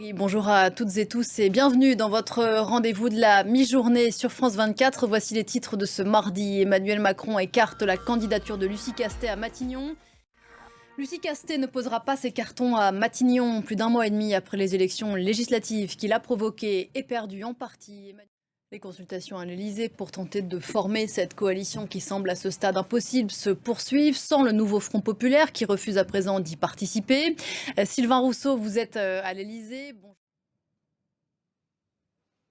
Oui, bonjour à toutes et tous et bienvenue dans votre rendez-vous de la mi-journée sur France 24. Voici les titres de ce mardi. Emmanuel Macron écarte la candidature de Lucie Castet à Matignon. Lucie Castet ne posera pas ses cartons à Matignon plus d'un mois et demi après les élections législatives qu'il a provoquées et perdues en partie. Les consultations à l'Elysée pour tenter de former cette coalition qui semble à ce stade impossible se poursuivent sans le nouveau Front populaire qui refuse à présent d'y participer. Sylvain Rousseau, vous êtes à l'Elysée.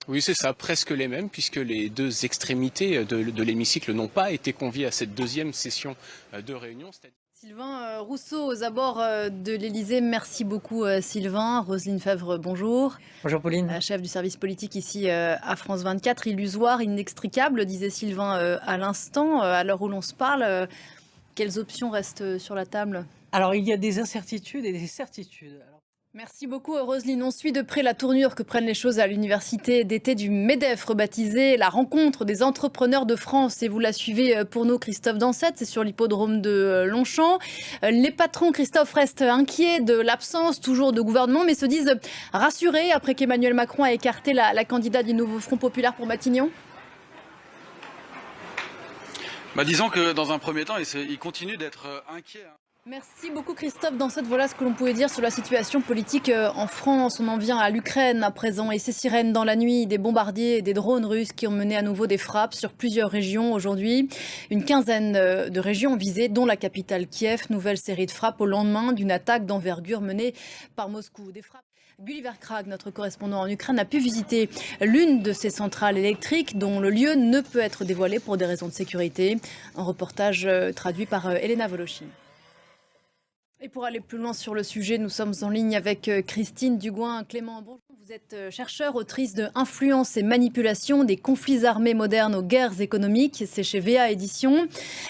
Oui, c'est ça, presque les mêmes, puisque les deux extrémités de l'hémicycle n'ont pas été conviées à cette deuxième session de réunion. Sylvain Rousseau aux abords de l'Elysée. Merci beaucoup Sylvain. Roselyne Favre, bonjour. Bonjour Pauline. Chef du service politique ici à France 24. Illusoire, inextricable, disait Sylvain à l'instant. À l'heure où l'on se parle, quelles options restent sur la table? Alors il y a des incertitudes et des certitudes. Merci beaucoup Roselyne. On suit de près la tournure que prennent les choses à l'université d'été du MEDEF, rebaptisée la rencontre des entrepreneurs de France. Et vous la suivez pour nous, Christophe Dansette, c'est sur l'hippodrome de Longchamp. Les patrons, Christophe, restent inquiets de l'absence toujours de gouvernement, mais se disent rassurés après qu'Emmanuel Macron a écarté la candidate du nouveau Front populaire pour Matignon. Disons que dans un premier temps, il continue d'être inquiet. Merci beaucoup Christophe. Dans cette voilà ce que l'on pouvait dire sur la situation politique en France. On en vient à l'Ukraine à présent et ces sirènes dans la nuit, des bombardiers et des drones russes qui ont mené à nouveau des frappes sur plusieurs régions aujourd'hui. Une quinzaine de régions visées, dont la capitale Kiev. Nouvelle série de frappes au lendemain d'une attaque d'envergure menée par Moscou. Des frappes. Gulliver Krag, notre correspondant en Ukraine, a pu visiter l'une de ces centrales électriques dont le lieu ne peut être dévoilé pour des raisons de sécurité. Un reportage traduit par Elena Voloshin. Et pour aller plus loin sur le sujet, nous sommes en ligne avec Christine Dugouin-Clément. Bonjour, vous êtes chercheure, autrice de Influence et manipulation des conflits armés modernes aux guerres économiques. C'est chez VA Éditions.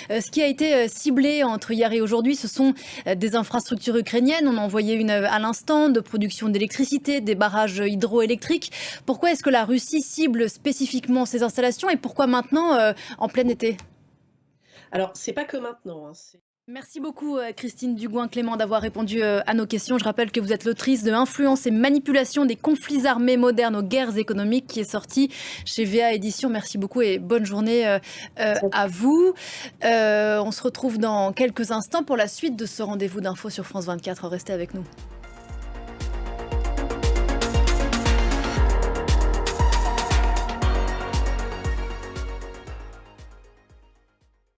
Ce qui a été ciblé entre hier et aujourd'hui, ce sont des infrastructures ukrainiennes. On en voyait une à l'instant, de production d'électricité, des barrages hydroélectriques. Pourquoi est-ce que la Russie cible spécifiquement ces installations et pourquoi maintenant, en plein été? Alors, c'est pas que maintenant. Merci beaucoup Christine Dugouin-Clément d'avoir répondu à nos questions. Je rappelle que vous êtes l'autrice de Influence et manipulation des conflits armés modernes aux guerres économiques qui est sortie chez VA Éditions. Merci beaucoup et bonne journée à vous. On se retrouve dans quelques instants pour la suite de ce rendez-vous d'infos sur France 24. Restez avec nous.